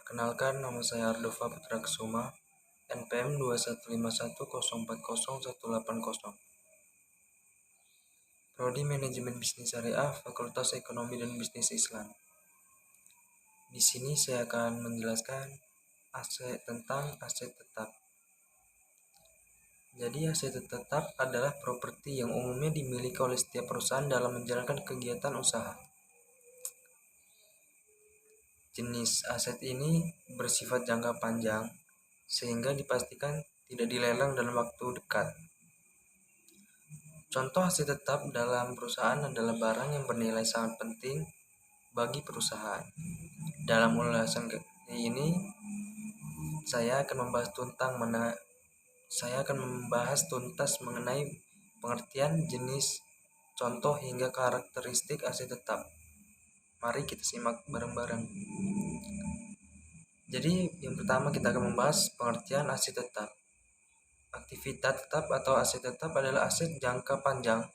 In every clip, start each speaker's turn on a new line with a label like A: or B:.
A: Perkenalkan, nama saya Ardova Putra Kesuma, NPM 2151040180. Prodi Manajemen Bisnis Syariah, Fakultas Ekonomi dan Bisnis Islam. Di sini saya akan menjelaskan tentang aset tetap. Jadi aset tetap adalah properti yang umumnya dimiliki oleh setiap perusahaan dalam menjalankan kegiatan usaha. Jenis aset ini bersifat jangka panjang, sehingga dipastikan tidak dilelang dalam waktu dekat. Contoh aset tetap dalam perusahaan adalah barang yang bernilai sangat penting bagi perusahaan. Dalam ulasan ini, saya akan membahas tuntas mengenai pengertian, jenis, contoh hingga karakteristik aset tetap. Mari kita simak bareng-bareng. Jadi, yang pertama kita akan membahas pengertian aset tetap. Aktivitas tetap atau aset tetap adalah aset jangka panjang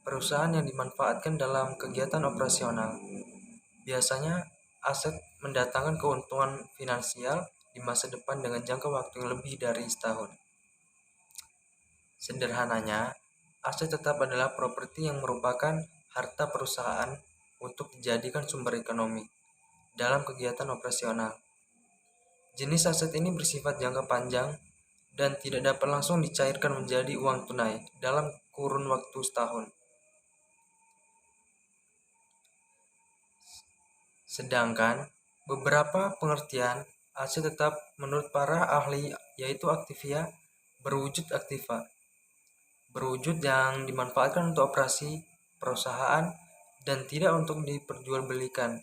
A: perusahaan yang dimanfaatkan dalam kegiatan operasional. Biasanya, aset mendatangkan keuntungan finansial di masa depan dengan jangka waktu yang lebih dari setahun. Sederhananya, aset tetap adalah properti yang merupakan harta perusahaan untuk dijadikan sumber ekonomi dalam kegiatan operasional. Jenis aset ini bersifat jangka panjang dan tidak dapat langsung dicairkan menjadi uang tunai dalam kurun waktu setahun. Sedangkan beberapa pengertian aset tetap menurut para ahli yaitu aktiva berwujud aktiva, berwujud yang dimanfaatkan untuk operasi perusahaan dan tidak untuk diperjualbelikan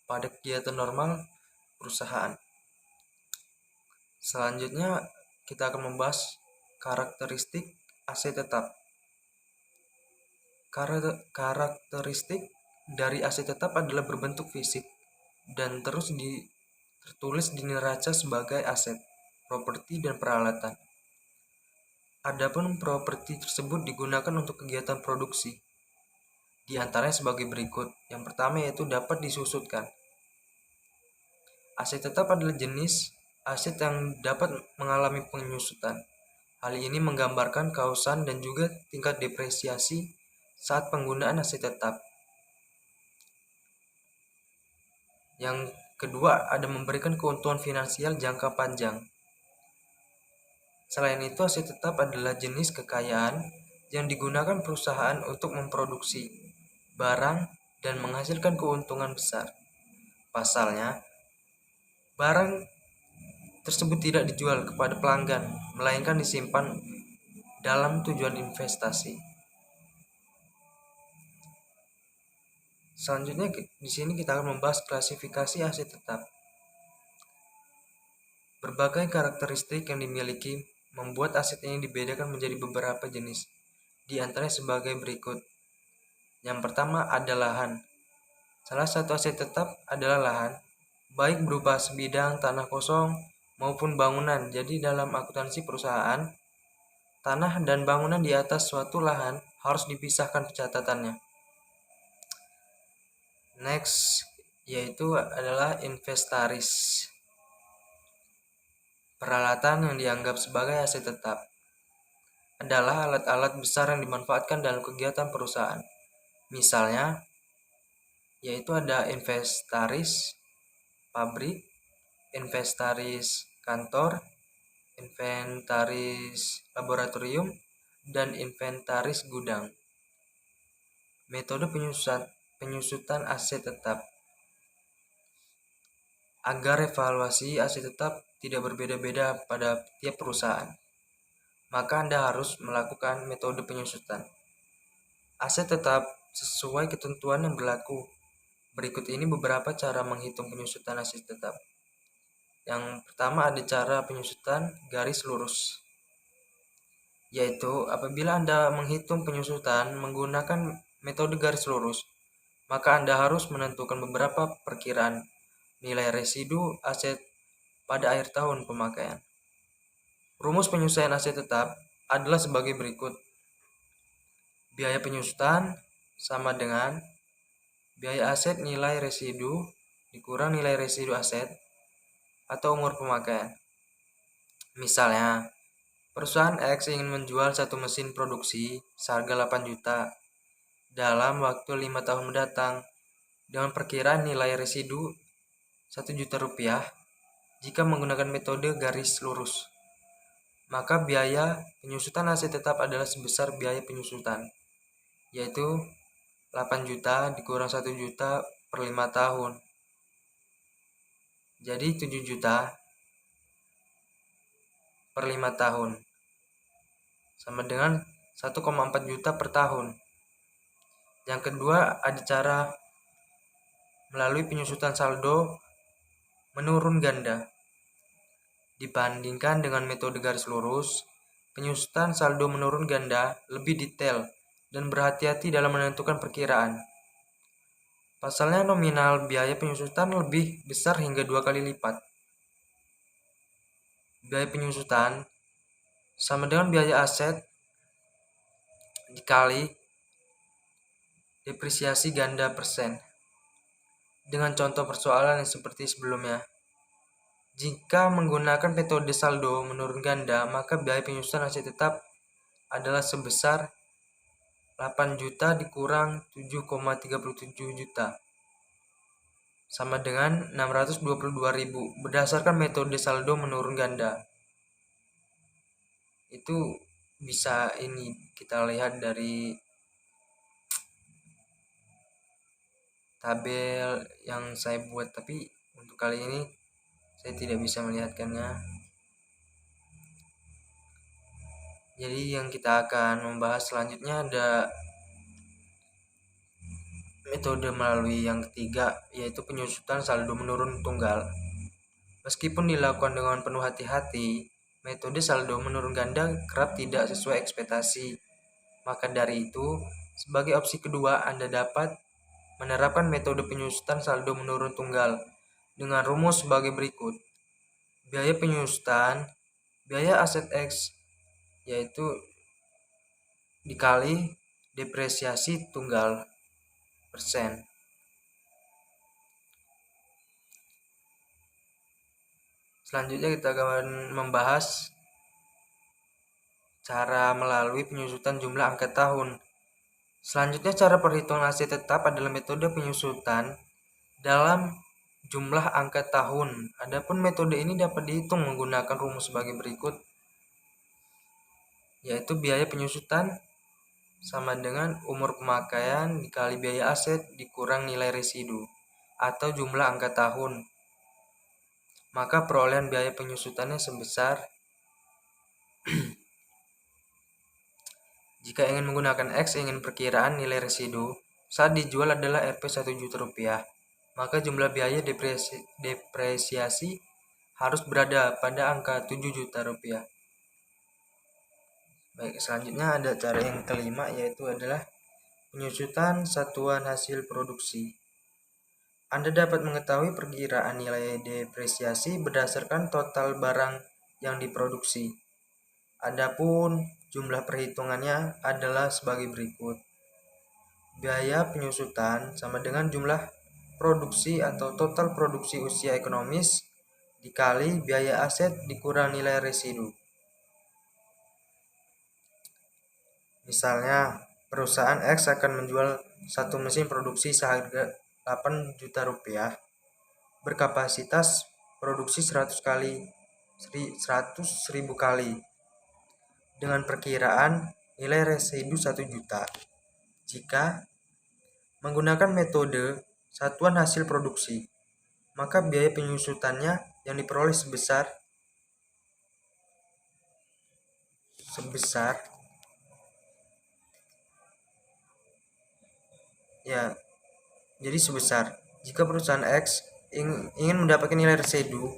A: pada kegiatan normal perusahaan. Selanjutnya kita akan membahas karakteristik aset tetap. Karakteristik dari aset tetap adalah berbentuk fisik dan tertulis di neraca sebagai aset, properti dan peralatan. Adapun properti tersebut digunakan untuk kegiatan produksi. Di antaranya sebagai berikut. Yang pertama yaitu dapat disusutkan. Aset tetap adalah jenis aset yang dapat mengalami penyusutan. Hal ini menggambarkan kausan dan juga tingkat depresiasi saat penggunaan aset tetap. Yang kedua, ada memberikan keuntungan finansial jangka panjang. Selain itu, aset tetap adalah jenis kekayaan yang digunakan perusahaan untuk memproduksi barang dan menghasilkan keuntungan besar. Pasalnya, barang tersebut tidak dijual kepada pelanggan, melainkan disimpan dalam tujuan investasi. Selanjutnya di sini kita akan membahas klasifikasi aset tetap. Berbagai karakteristik yang dimiliki membuat aset ini dibedakan menjadi beberapa jenis. Di antaranya sebagai berikut. Yang pertama ada lahan. Salah satu aset tetap adalah lahan, baik berupa sebidang tanah kosong maupun bangunan. Jadi dalam akuntansi perusahaan, tanah dan bangunan di atas suatu lahan harus dipisahkan pencatatannya. Next, yaitu adalah inventaris. Peralatan yang dianggap sebagai aset tetap adalah alat-alat besar yang dimanfaatkan dalam kegiatan perusahaan. Misalnya, yaitu ada inventaris pabrik, inventaris kantor, inventaris laboratorium, dan inventaris gudang. Metode penyusutan aset tetap. Agar evaluasi aset tetap tidak berbeda-beda pada tiap perusahaan, maka Anda harus melakukan metode penyusutan aset tetap sesuai ketentuan yang berlaku. Berikut ini beberapa cara menghitung penyusutan aset tetap. Yang pertama ada cara penyusutan garis lurus, yaitu apabila Anda menghitung penyusutan menggunakan metode garis lurus, maka Anda harus menentukan beberapa perkiraan nilai residu aset pada akhir tahun pemakaian. Rumus penyusutan aset tetap adalah sebagai berikut. Biaya penyusutan sama dengan biaya aset nilai residu dikurang nilai residu aset atau umur pemakaian. Misalnya, perusahaan X ingin menjual satu mesin produksi seharga 8 juta dalam waktu 5 tahun mendatang dengan perkiraan nilai residu 1 juta rupiah jika menggunakan metode garis lurus. Maka biaya penyusutan aset tetap adalah sebesar biaya penyusutan, yaitu 8 juta dikurang 1 juta per 5 tahun. Jadi 7 juta per 5 tahun sama dengan 1,4 juta per tahun. Yang kedua, ada cara melalui penyusutan saldo menurun ganda. Dibandingkan dengan metode garis lurus, penyusutan saldo menurun ganda lebih detail dan berhati-hati dalam menentukan perkiraan. Pasalnya nominal biaya penyusutan lebih besar hingga 2 kali lipat. Biaya penyusutan sama dengan biaya aset dikali depresiasi ganda persen. Dengan contoh persoalan yang seperti sebelumnya. Jika menggunakan metode saldo menurun ganda, maka biaya penyusutan aset tetap adalah sebesar 8 juta dikurang 7,37 juta sama dengan 622.000 berdasarkan metode saldo menurun ganda. Itu bisa kita lihat dari tabel yang saya buat, tapi untuk kali ini saya tidak bisa melihatkannya. Jadi yang kita akan membahas selanjutnya ada metode melalui yang ketiga, yaitu penyusutan saldo menurun tunggal. Meskipun dilakukan dengan penuh hati-hati, metode saldo menurun ganda kerap tidak sesuai ekspektasi. Maka dari itu, sebagai opsi kedua, Anda dapat menerapkan metode penyusutan saldo menurun tunggal dengan rumus sebagai berikut. Biaya penyusutan, biaya aset X, yaitu dikali depresiasi tunggal persen. Selanjutnya kita akan membahas cara melalui penyusutan jumlah angka tahun. Selanjutnya, cara perhitungan aset tetap adalah metode penyusutan dalam jumlah angka tahun. Adapun metode ini dapat dihitung menggunakan rumus sebagai berikut, yaitu biaya penyusutan sama dengan umur pemakaian dikali biaya aset dikurang nilai residu atau jumlah angka tahun. Maka perolehan biaya penyusutannya sebesar jika ingin menggunakan X, ingin perkiraan nilai residu saat dijual adalah Rp 1 juta rupiah, maka jumlah biaya depresiasi harus berada pada angka 7 juta rupiah. Baik, selanjutnya ada cara yang kelima, yaitu adalah penyusutan satuan hasil produksi. Anda dapat mengetahui perkiraan nilai depresiasi berdasarkan total barang yang diproduksi. Adapun jumlah perhitungannya adalah sebagai berikut. Biaya penyusutan sama dengan jumlah produksi atau total produksi usia ekonomis dikali biaya aset dikurang nilai residu. Misalnya, perusahaan X akan menjual satu mesin produksi seharga 8 juta rupiah berkapasitas produksi 100 ribu kali dengan perkiraan nilai residu 1 juta. Jika menggunakan metode satuan hasil produksi, maka biaya penyusutannya yang diperoleh sebesar jika perusahaan X ingin mendapatkan nilai residu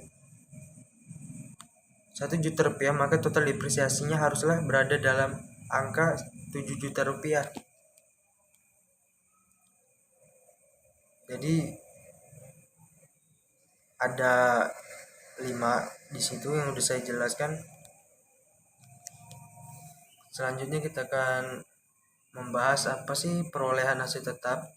A: 1 juta rupiah, maka total depresiasinya haruslah berada dalam angka 7 juta rupiah. Jadi ada 5 di situ yang udah saya jelaskan. Selanjutnya kita akan membahas apa sih perolehan aset tetap.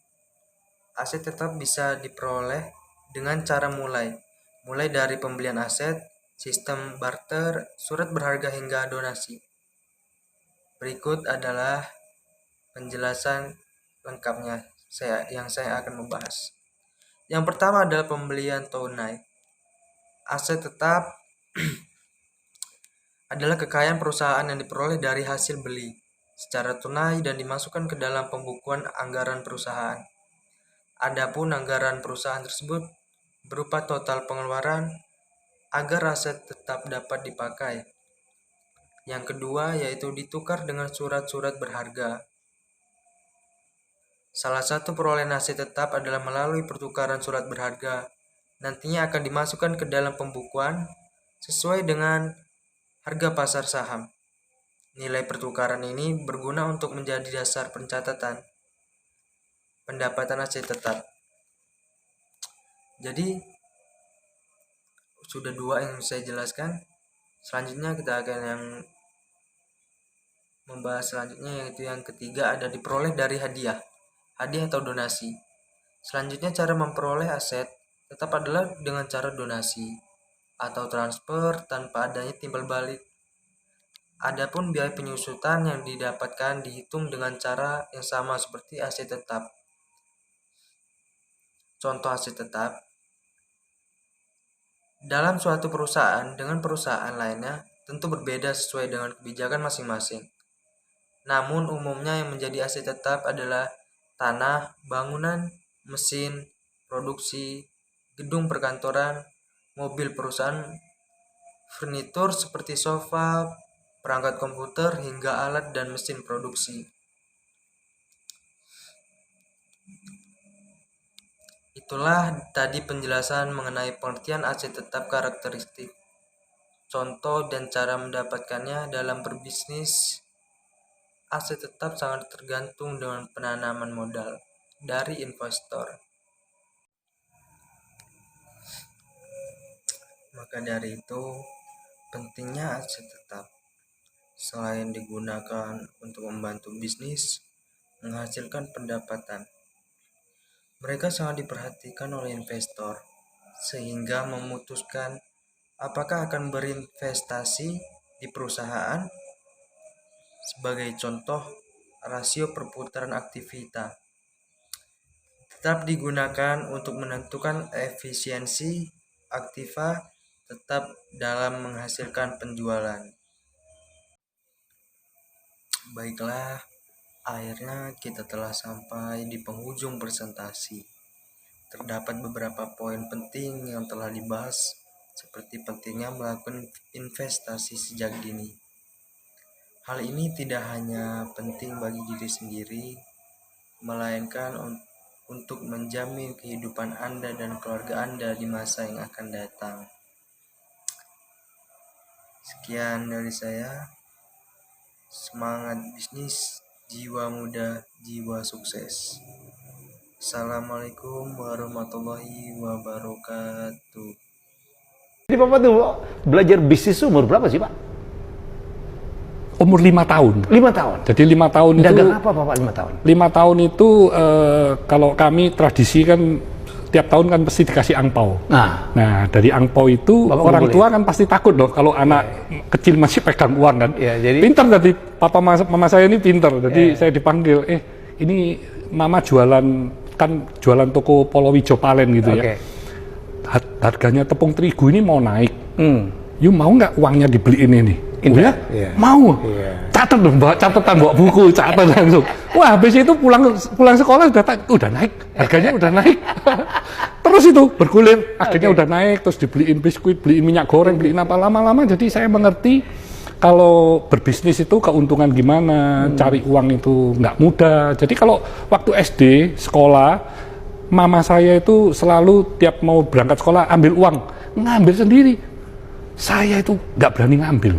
A: Aset tetap bisa diperoleh dengan cara mulai dari pembelian aset, sistem barter, surat berharga hingga donasi. Berikut adalah penjelasan lengkapnya yang saya akan membahas. Yang pertama adalah pembelian tunai. Aset tetap adalah kekayaan perusahaan yang diperoleh dari hasil beli secara tunai dan dimasukkan ke dalam pembukuan anggaran perusahaan. Adapun anggaran perusahaan tersebut berupa total pengeluaran agar aset tetap dapat dipakai. Yang kedua yaitu ditukar dengan surat-surat berharga. Salah satu perolehan aset tetap adalah melalui pertukaran surat berharga. Nantinya akan dimasukkan ke dalam pembukuan sesuai dengan harga pasar saham. Nilai pertukaran ini berguna untuk menjadi dasar pencatatan pendapatan aset tetap. Jadi sudah dua yang saya jelaskan. Selanjutnya kita akan yang membahas selanjutnya, yaitu yang ketiga ada diperoleh dari hadiah atau donasi. Selanjutnya cara memperoleh aset tetap adalah dengan cara donasi atau transfer tanpa adanya timbal balik. Adapun biaya penyusutan yang didapatkan dihitung dengan cara yang sama seperti aset tetap. Contoh aset tetap dalam suatu perusahaan dengan perusahaan lainnya tentu berbeda sesuai dengan kebijakan masing-masing. Namun umumnya yang menjadi aset tetap adalah tanah, bangunan, mesin, produksi, gedung perkantoran, mobil perusahaan, furnitur seperti sofa, perangkat komputer, hingga alat dan mesin produksi. Itulah tadi penjelasan mengenai pengertian aset tetap, karakteristik, contoh, dan cara mendapatkannya dalam berbisnis. Aset tetap sangat tergantung dengan penanaman modal dari investor. Maka dari itu, pentingnya aset tetap selain digunakan untuk membantu bisnis menghasilkan pendapatan, mereka sangat diperhatikan oleh investor sehingga memutuskan apakah akan berinvestasi di perusahaan. Sebagai contoh, rasio perputaran aktivita tetap digunakan untuk menentukan efisiensi aktiva tetap dalam menghasilkan penjualan. Baiklah, akhirnya kita telah sampai di penghujung presentasi. Terdapat beberapa poin penting yang telah dibahas, seperti pentingnya melakukan investasi sejak dini. Hal ini tidak hanya penting bagi diri sendiri, melainkan untuk menjamin kehidupan Anda dan keluarga Anda di masa yang akan datang. Sekian dari saya. Semangat bisnis, jiwa muda, jiwa sukses. Assalamualaikum warahmatullahi wabarakatuh.
B: Jadi Bapak tuh belajar bisnis umur berapa sih Pak?
C: Umur 5 tahun.
B: 5 tahun?
C: Jadi 5 tahun itu...
B: Dagang apa Bapak 5 tahun?
C: 5 tahun itu kalau kami tradisi kan tiap tahun kan pasti dikasih angpau. Nah dari angpau itu Bapak orang tua kan pasti takut loh kalau anak kecil masih pegang uang kan. Jadi... Pinter tadi, papa mama saya ini pinter. Jadi saya dipanggil, ini mama jualan, kan jualan toko Polowijo Palen gitu ya. Harganya tepung terigu ini mau naik. You mau nggak uangnya dibeliin ini? Oh ya? Mau. Catat dong, bawa catatan, bawa buku, catat langsung. Wah, habis itu pulang sekolah udah naik, harganya udah naik. Terus itu bergulir, akhirnya udah naik, terus dibeliin biskuit, beliin minyak goreng, beliin apa, lama-lama jadi saya mengerti kalau berbisnis itu keuntungan gimana, cari uang itu nggak mudah. Jadi kalau waktu SD, sekolah, mama saya itu selalu tiap mau berangkat sekolah ambil uang, ngambil sendiri. Saya itu nggak berani ngambil.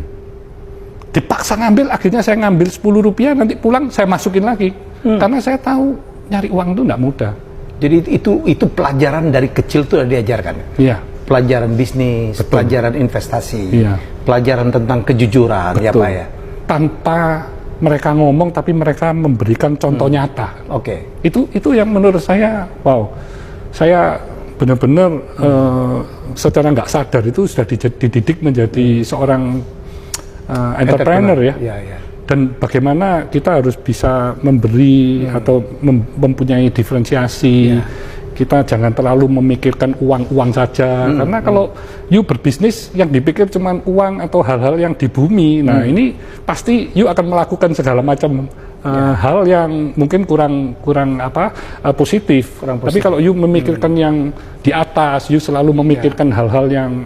C: Dipaksa ngambil, akhirnya saya ngambil 10 rupiah, nanti pulang saya masukin lagi. Karena saya tahu nyari uang itu nggak mudah.
B: Jadi itu pelajaran dari kecil tuh udah diajarkan? Iya. Pelajaran bisnis, pelajaran investasi, pelajaran tentang kejujuran. Betul. Ya Pak ya?
C: Tanpa mereka ngomong, tapi mereka memberikan contoh nyata. Itu yang menurut saya, wow. Saya benar-benar secara nggak sadar itu sudah dididik menjadi seorang entrepreneur ya. Dan bagaimana kita harus bisa memberi atau mempunyai diferensiasi. Kita jangan terlalu memikirkan uang saja, karena kalau you berbisnis yang dipikir cuma uang atau hal-hal yang di bumi, nah ini pasti you akan melakukan segala macam hal yang mungkin kurang positif. Tapi kalau you memikirkan yang di atas, you selalu memikirkan hal-hal yang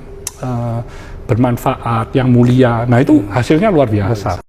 C: bermanfaat, yang mulia, nah itu hasilnya luar biasa.